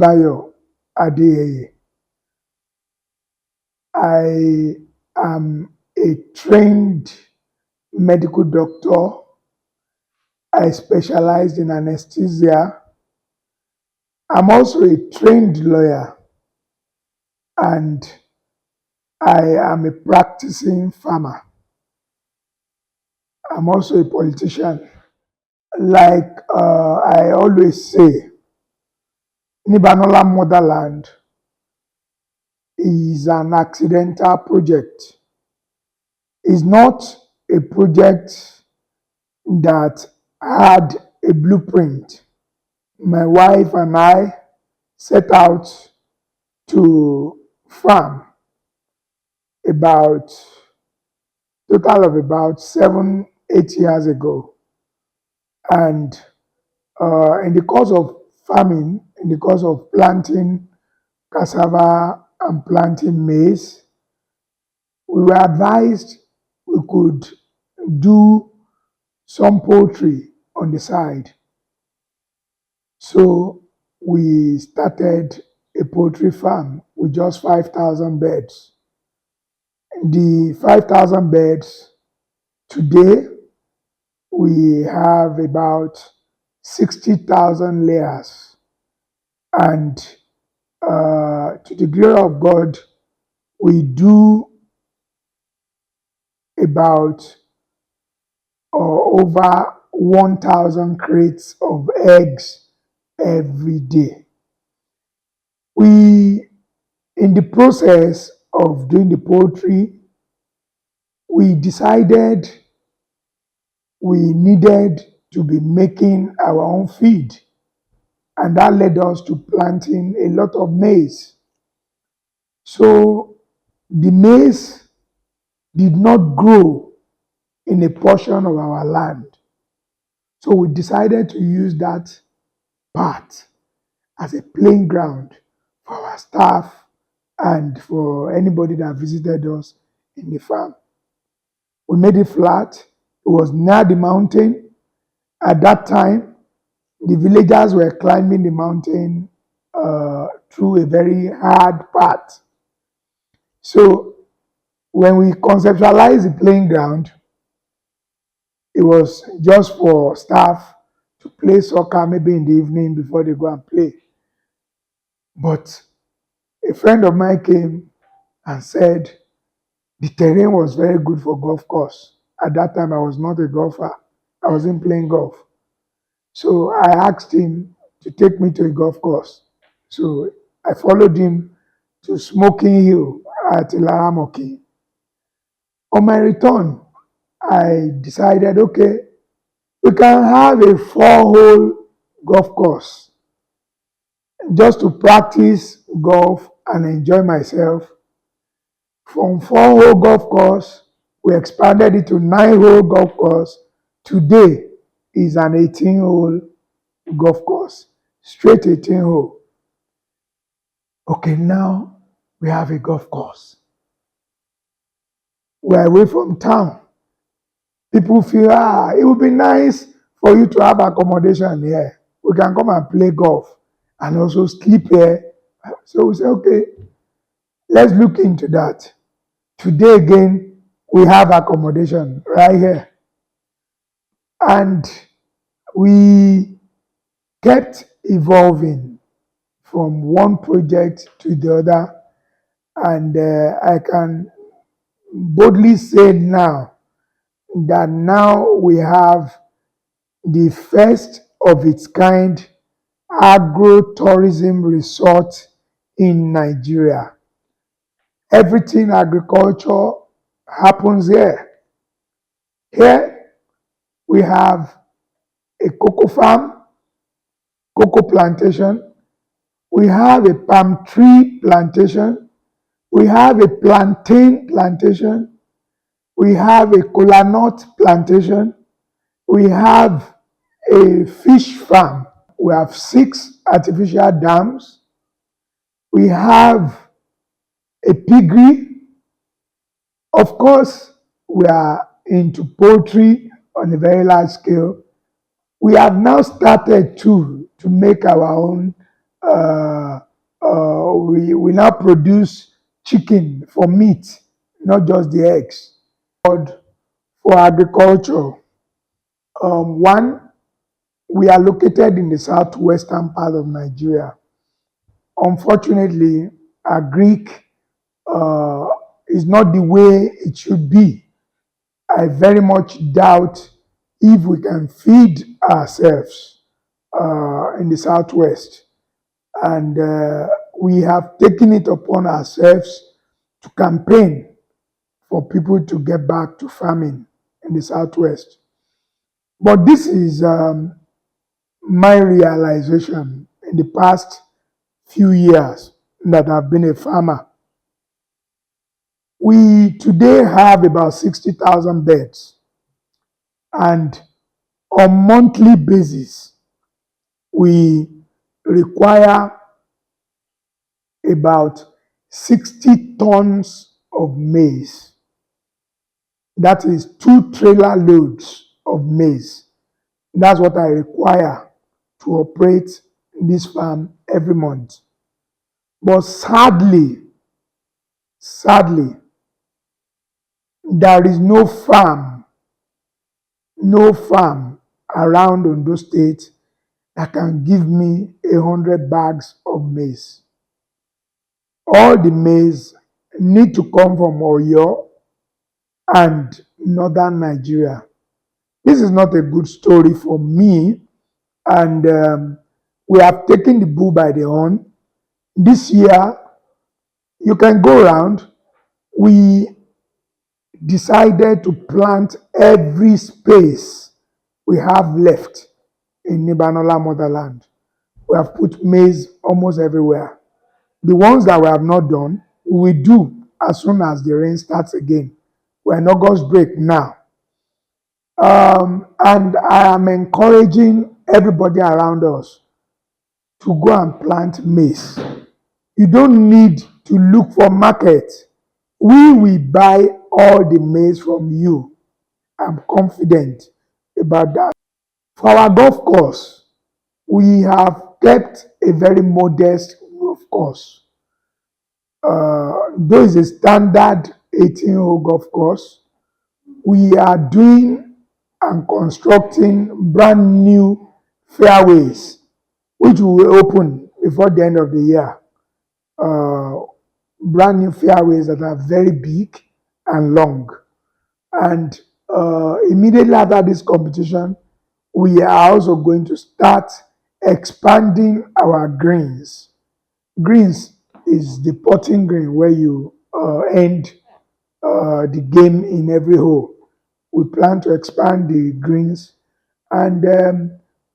Adebayo Adeyeye. I am a trained medical doctor. I specialized in anesthesia. I'm also a trained lawyer, and I am a practicing farmer. I'm also a politician. Like I always say, Nibanola Mother Land is an accidental project. It's not a project that had a blueprint. My wife and I set out to farm about total of about 7, 8 years ago. And in the course of farming, in the course of planting cassava and planting maize, we were advised we could do some poultry on the side. So we started a poultry farm with just 5,000 beds. The 5,000 beds, today we have about 60,000 layers. And to the glory of God, we do about over 1,000 crates of eggs every day. In the process of doing the poultry, we decided we needed to be making our own feed. And that led us to planting a lot of maize. So the maize did not grow in a portion of our land. So we decided to use that part as a playing ground for our staff and for anybody that visited us in the farm. We made it flat. It was near the mountain. At that time, the villagers were climbing the mountain through a very hard path. So when we conceptualized the playing ground, it was just for staff to play soccer maybe in the evening before they go and play. But a friend of mine came and said the terrain was very good for golf course. At that time, I was not a golfer. I wasn't playing golf. So I asked him to take me to a golf course. So I followed him to Smoking Hill at Ilaramoki. On my return, I decided, okay, we can have a 4-hole golf course just to practice golf and enjoy myself. From 4-hole golf course, we expanded it to 9-hole golf course. Today is an 18-hole golf course, straight 18-hole. Okay, now we have a golf course. We're away from town. People feel, it would be nice for you to have accommodation here. We can come and play golf and also sleep here. So we say, okay, let's look into that. Today again, we have accommodation right here. And we kept evolving from one project to the other. And I can boldly say now that now we have the first of its kind agro-tourism resort in Nigeria. Everything agriculture happens here. Here we have a cocoa farm, cocoa plantation. We have a palm tree plantation. We have a plantain plantation. We have a kola nut plantation. We have a fish farm. We have 6 artificial dams. We have a piggery. Of course, we are into poultry on a very large scale. We have now started to make our own Uh, we now produce chicken for meat, not just the eggs. For agriculture, one, we are located in the southwestern part of Nigeria. Unfortunately, agric uh, is not the way it should be. I very much doubt if we can feed ourselves in the southwest. And we have taken it upon ourselves to campaign for people to get back to farming in the southwest. But this is my realization in the past few years that I've been a farmer. We today have about 60,000 beds, and on monthly basis, we require about 60 tons of maize. That is 2 trailer loads of maize. That's what I require to operate this farm every month. But sadly, there is no farm around Ondo State that can give me 100 bags of maize. All the maize need to come from Oyo and northern Nigeria. This is not a good story for me, and we have taken the bull by the horn. This year, you can go around. We decided to plant every space we have left in Nibanola Mother Land. We have put maize almost everywhere. The ones that we have not done, we will do as soon as the rain starts again. We're in August break now. And I am encouraging everybody around us to go and plant maize. You don't need to look for market. We will buy all the maize from you. I'm confident about that. For our golf course, we have kept a very modest golf course. Though it's a standard 18-hole golf course, we are doing and constructing brand new fairways, which will open before the end of the year. Brand new fairways that are very big and long. And immediately after this competition, we are also going to start expanding our greens. Greens is the putting green where you end the game in every hole. We plan to expand the greens, and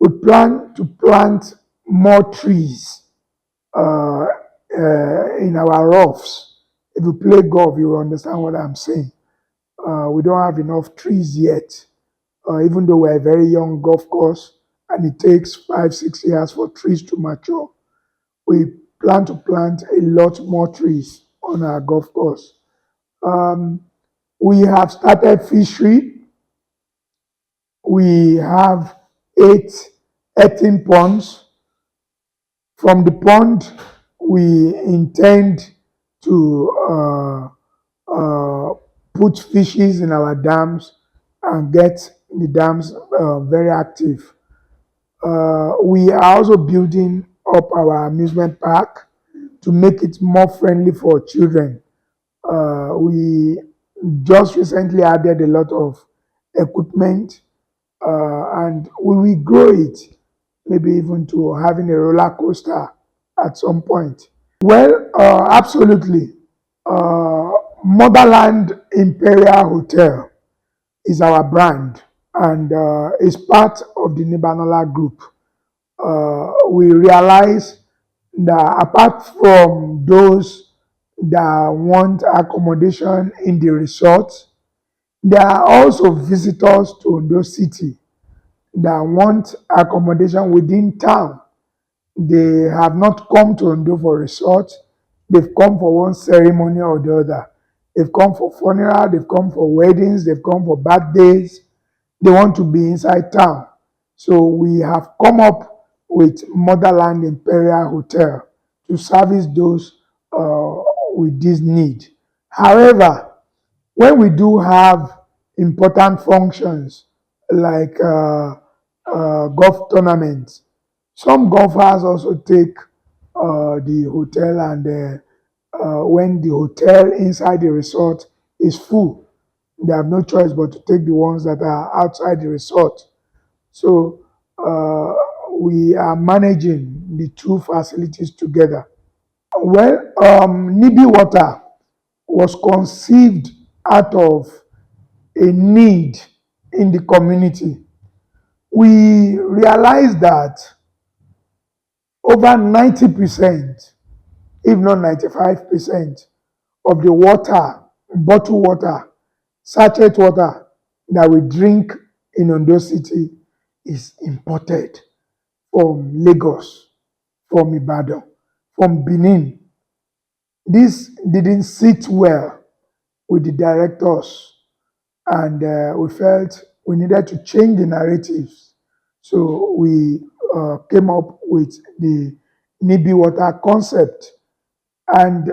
we plan to plant more trees in our roughs. If you play golf, you will understand what I'm saying. We don't have enough trees yet, even though we're a very young golf course and it takes 5-6 years for trees to mature. We plan to plant a lot more trees on our golf course. We have started fishery. We have 8 earthen ponds. From the pond, we intend to put fishes in our dams and get the dams very active. We are also building up our amusement park to make it more friendly for children. We just recently added a lot of equipment, and we will grow it, maybe even to having a roller coaster at some point. Well, absolutely. Motherland Imperial Hotel is our brand and is part of the Nibanola group. We realize that apart from those that want accommodation in the resort, there are also visitors to Ondo City that want accommodation within town. They have not come to Ondo for resort. They've come for one ceremony or the other. They've come for funeral, they've come for weddings, they've come for birthdays. They want to be inside town. So we have come up with Motherland Imperial Hotel to service those with this need. However, when we do have important functions like golf tournaments, some golfers also take the hotel, and when the hotel inside the resort is full, they have no choice but to take the ones that are outside the resort. So uh, we are managing the two facilities together. Well, Nibi Water was conceived out of a need in the community. We realized that over 90%, if not 95%, of the water, bottled water, sachet water that we drink in Ondo City is imported from Lagos, from Ibadan, from Benin. This didn't sit well with the directors, and we felt we needed to change the narratives. So we came up with the Nibi water concept, and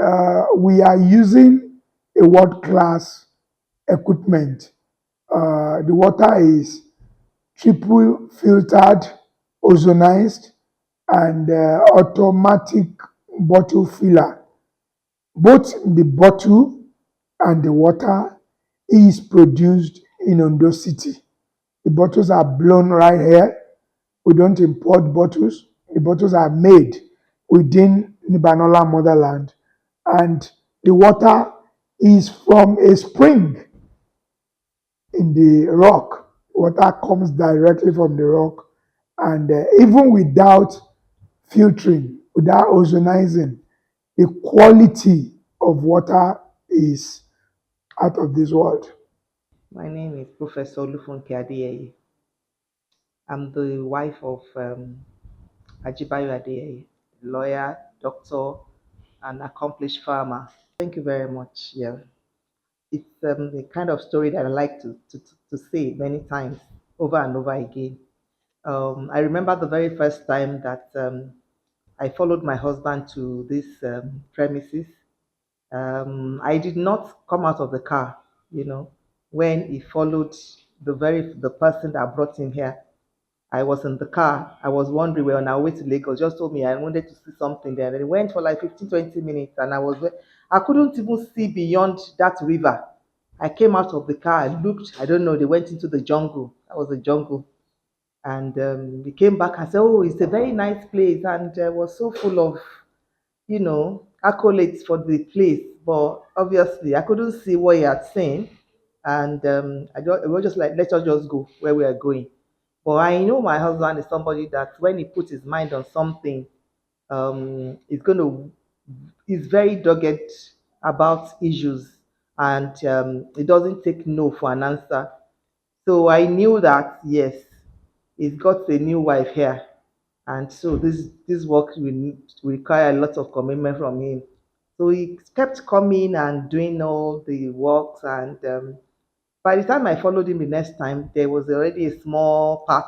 we are using a world-class equipment. The water is triple filtered, ozonized, and automatic bottle filler. Both the bottle and the water is produced in Ondo City. The bottles are blown right here. We don't import bottles. The bottles are made within Nibanola Mother Land. And the water is from a spring in the rock. Water comes directly from the rock. And even without filtering, without ozonizing, the quality of water is out of this world. My name is Professor Olufunke Adeyeye. I'm the wife of Ajibayo Adeyeye, lawyer, doctor, and accomplished farmer. Thank you very much. Yeah, it's the kind of story that I like to say many times over and over again. I remember the very first time that I followed my husband to this premises. I did not come out of the car, you know, when he followed the person that brought him here. I was in the car. I was wondering, we're on our way to Lagos. Just told me I wanted to see something there. And it went for like 15, 20 minutes. And I couldn't even see beyond that river. I came out of the car. I looked. I don't know. They went into the jungle. That was the jungle. And we came back and said, oh, it's a very nice place. And was so full of, accolades for the place. But obviously, I couldn't see what he had seen. And it was just like, let us just go where we are going. But I know my husband is somebody that when he puts his mind on something, he's going to, he's very dogged about issues, and he doesn't take no for an answer. So I knew that, yes, he's got a new wife here. And so this work will require a lot of commitment from him. So he kept coming and doing all the works, and by the time I followed him the next time, there was already a small path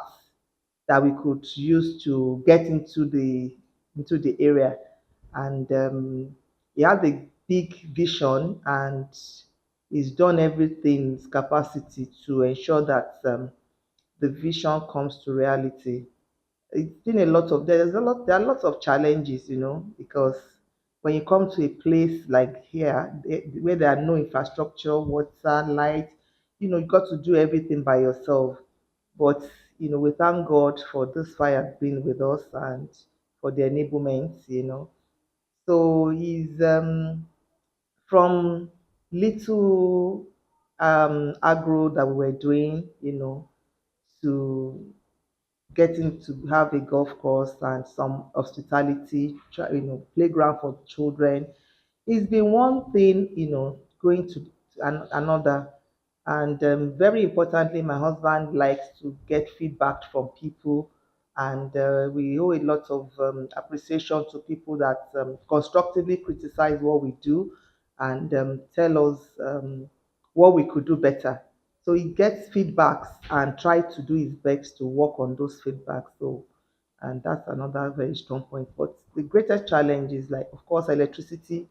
that we could use to get into the area. And he had a big vision, and he's done everything in his capacity to ensure that the vision comes to reality. It's been a lot of there are lots of challenges, because when you come to a place like here where there are no infrastructure, water, light, you got to do everything by yourself. But we thank God for this fire being with us and for the enablement. So he's from little agro that we were doing, to getting to have a golf course and some hospitality, playground for children. It's been one thing, going to another. And very importantly, my husband likes to get feedback from people. And we owe a lot of appreciation to people that constructively criticize what we do and tell us what we could do better. So he gets feedbacks and try to do his best to work on those feedbacks. So and that's another very strong point. But the greatest challenge is, like, of course, electricity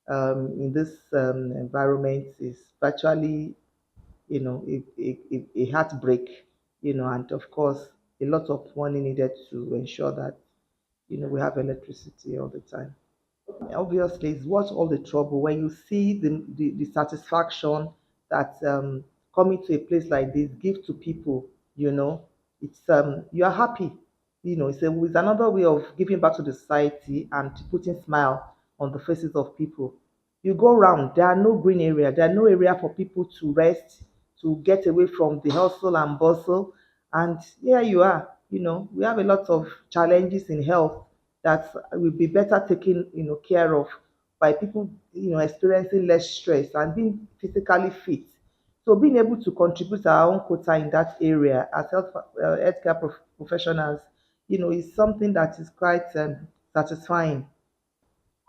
in this environment is virtually, a heartbreak, and of course, a lot of money needed to ensure that, we have electricity all the time. Obviously, it's worth all the trouble when you see the satisfaction that coming to a place like this give to people. you know it's you are happy. It's another way of giving back to the society and putting smile on the faces of people. You go around, there are no green area, there are no area for people to rest, to get away from the hustle and bustle. And here you are. We have a lot of challenges in health that will be better taken, care of by people, experiencing less stress and being physically fit. So being able to contribute our own quota in that area as healthcare professionals, is something that is quite satisfying.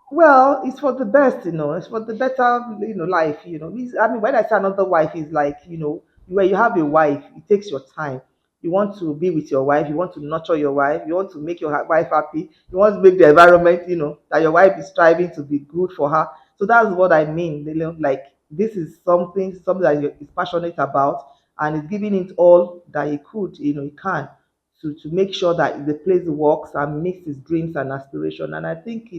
Well, it's for the best, it's for the better, life. I mean, when I say another wife, is like, where you have a wife, it takes your time. You want to be with your wife, you want to nurture your wife, you want to make your wife happy, you want to make the environment, that your wife is striving to be good for her. So that's what I mean. Like, this is something that is passionate about, and is giving it all that he could, he can, to make sure that the place works and meets his dreams and aspiration. And I think,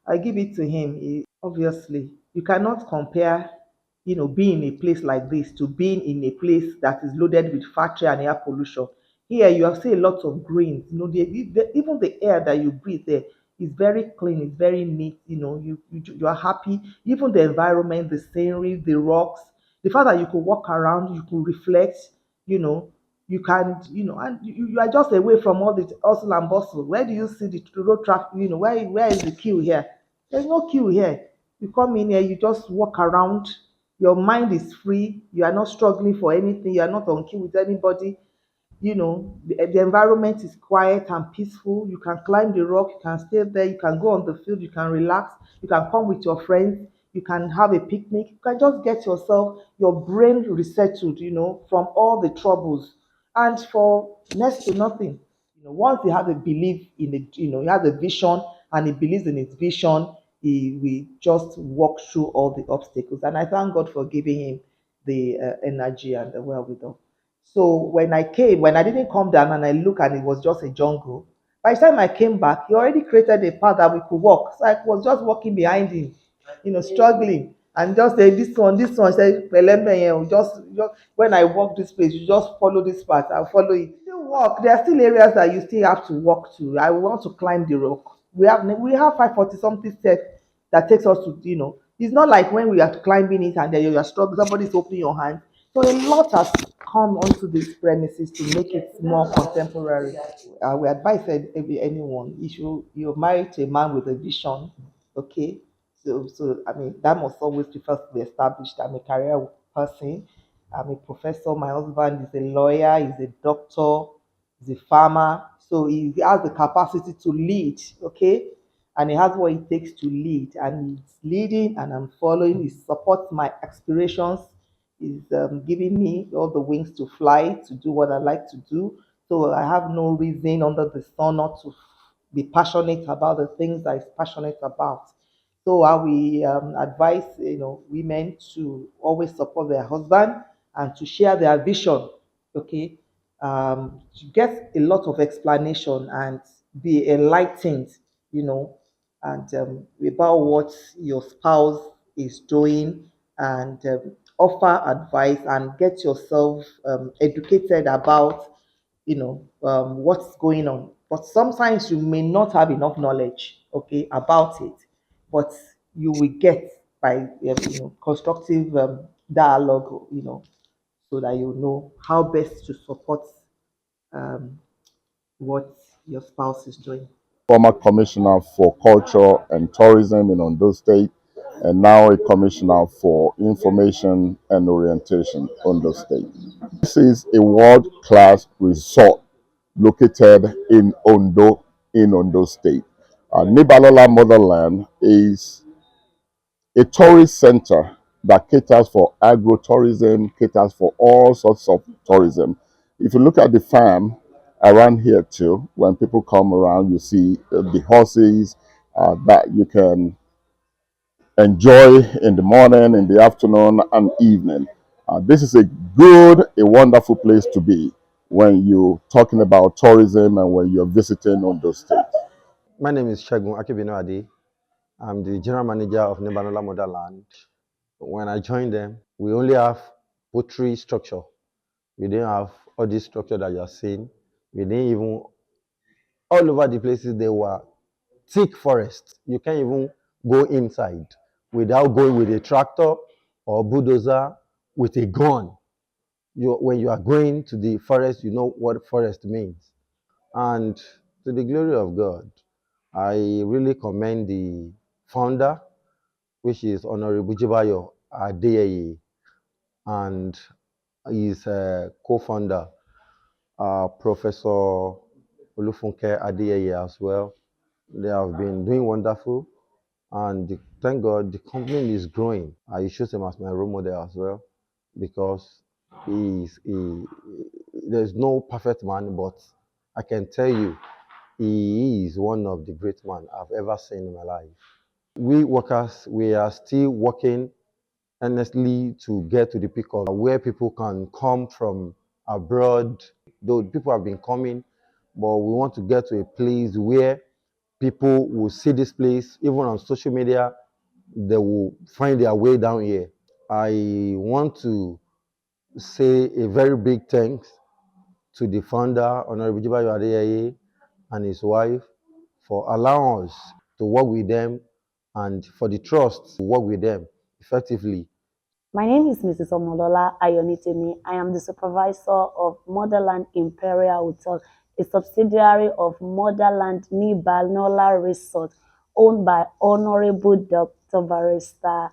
I give it to him. Obviously, you cannot compare, being in a place like this to being in a place that is loaded with factory and air pollution. Here, you have seen a lot of greens. Even the air that you breathe there is very clean. It's very neat. You are happy. Even the environment, the scenery, the rocks, the fact that you could walk around, you could reflect. You know, you can, and you are just away from all the hustle and bustle. Where do you see the road traffic? Where is the queue here? There's no queue here. You come in here, you just walk around. Your mind is free. You are not struggling for anything. You are not on queue with anybody. The environment is quiet and peaceful. You can climb the rock, you can stay there, you can go on the field, you can relax, you can come with your friends, you can have a picnic, you can just get your brain resettled, from all the troubles, and for next to nothing. Once he has a belief in it, he has a vision, and he believes in his vision, he will just walk through all the obstacles. And I thank God for giving him the energy and the wherewithal. So when I didn't come down and I look and it was just a jungle, by the time I came back, he already created a path that we could walk. So I was just walking behind him, struggling. And just say, this one, say, "Pelembe, just when I walk this place, you just follow this path, I'll follow it." Still walk. There are still areas that you still have to walk to. I want to climb the rock. We have 540 something steps that takes us to, it's not like when we are climbing it and then you are struggling, somebody's opening your hand. So a lot has come onto these premises to make it more contemporary. We advise anyone, if you're married to a man with a vision, okay. So I mean, that must always be first be established. I'm a career person. I'm a professor. My husband is a lawyer. He's a doctor. He's a farmer. So he has the capacity to lead. Okay, and he has what it takes to lead, and he's leading, and I'm following. He supports my aspirations. He's giving me all the wings to fly, to do what I like to do. So I have no reason under the sun not to be passionate about the things that he's passionate about. So I will advise, women to always support their husband and to share their vision. Okay, to get a lot of explanation and be enlightened, you know, and about what your spouse is doing, and offer advice and get yourself educated about, what's going on. But sometimes you may not have enough knowledge, okay, about it, but you will get by constructive dialogue, so that you know how best to support um, what your spouse is doing. Former commissioner for culture and tourism in Ondo State, and now a commissioner for information and orientation, Ondo State. This is a world-class resort located in Ondo State. Nibanola Mother Land is a tourist center that caters for agro-tourism, caters for all sorts of tourism. If you look at the farm, around here too. When people come around, you see the horses that you can enjoy in the morning, in the afternoon, and evening. This is a wonderful place to be when you're talking about tourism and when you're visiting Ondo State. My name is Shagun Akibinoade. I'm the general manager of Nibanola Mother Land. When I joined them, we only have poultry structure. We didn't have all this structure that you are seeing. We didn't even, all over the places, there were thick forests. You can't even go inside without going with a tractor or bulldozer with a gun. When you are going to the forest, you know what forest means. And to the glory of God, I really commend the founder, which is Honorable Jibayo Adeyeye, and his co-founder, Professor Olufunke Adeyeye as well. They have been doing wonderful, and thank God the company is growing. I choose him as my role model as well, because there's no perfect man, but I can tell you he is one of the great men I've ever seen in my life. We workers, we are still working earnestly to get to the peak of where people can come from abroad. Though people have been coming, but we want to get to a place where people will see this place, even on social media, they will find their way down here. I want to say a very big thanks to the founder, Honorable Jibayo Adeyeye, and his wife for allowing us to work with them and for the trust to work with them effectively. My name is Mrs. Omolola Ayonitemi. I am the supervisor of Motherland Imperial Hotel, a subsidiary of Motherland Nibanola Resort, owned by Honorable Dr. Barrister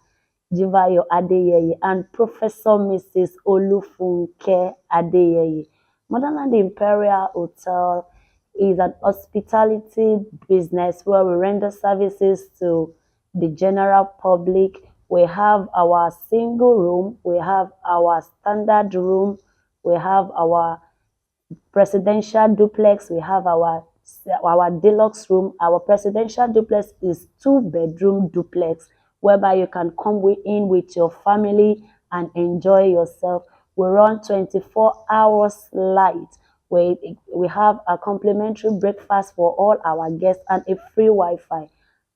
Jivayo Adeyeye and Professor Mrs. Olufunke Adeyeye. Motherland Imperial Hotel is an hospitality business where we render services to the general public. We have our single room, we have our standard room, we have our presidential duplex, we have our deluxe room. Our presidential duplex is 2-bedroom duplex whereby you can come in with your family and enjoy yourself. We run 24 hours light. We have a complimentary breakfast for all our guests and a free Wi-Fi.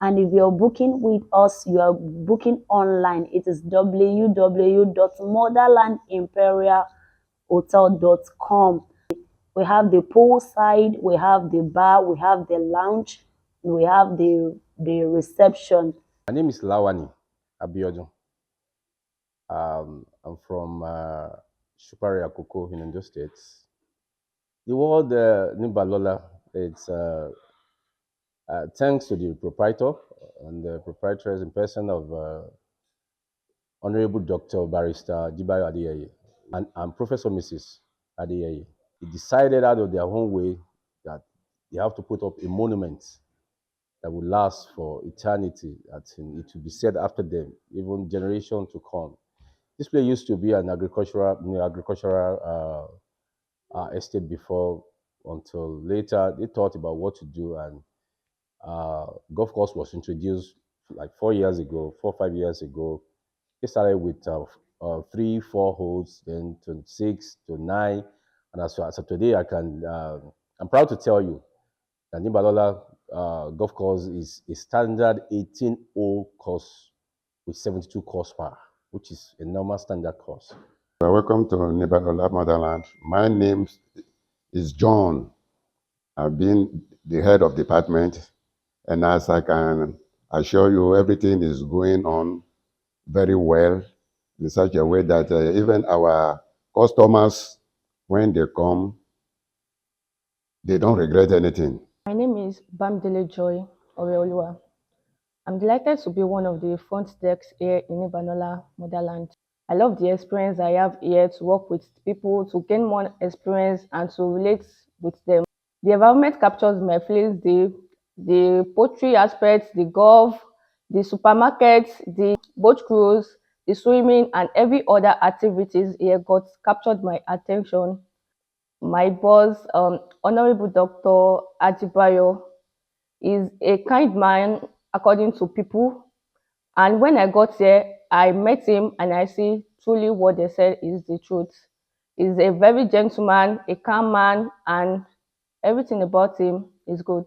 And if you're booking with us, you are booking online. It is www.motherlandimperialhotel.com. We have the poolside, we have the bar, we have the lounge, we have the reception. My name is Lawani Abiodun. I'm from Shupari Akoko in Ondo State. The word Nibalola, it's thanks to the proprietor and the proprietors in person of Honorable Dr. Barrister Jibayo Adeyeye and Professor Mrs. Adeyeye. They decided out of their own way that they have to put up a monument that will last for eternity. It will be said after them, even generation to come. This place used to be an agricultural estate before, until later they thought about what to do, and golf course was introduced like 4 years ago, 5 years ago. They started with 3, 4 holes, then 26 to 9, and as of today, I'm proud to tell you that Nibalola golf course is a standard 18-hole course with 72 horsepower, which is a normal standard course. Welcome to Nibanola Mother Land. My name is John. I've been the head of department, and as I can assure you, everything is going on very well in such a way that even our customers, when they come, they don't regret anything. My name is Bamdele Joy Oreoluwa. I'm delighted to be one of the front desks here in Nibanola Mother Land. I love the experience I have here to work with people, to gain more experience and to relate with them. The environment captures my feelings, the poultry aspects, the golf, the supermarkets, the boat cruise, the swimming, and every other activities here got captured my attention. My boss, Honorable Dr. Ajibayo, is a kind man according to people. And when I got here, I met him and I see truly what they said is the truth. He's a very gentleman, a calm man, and everything about him is good.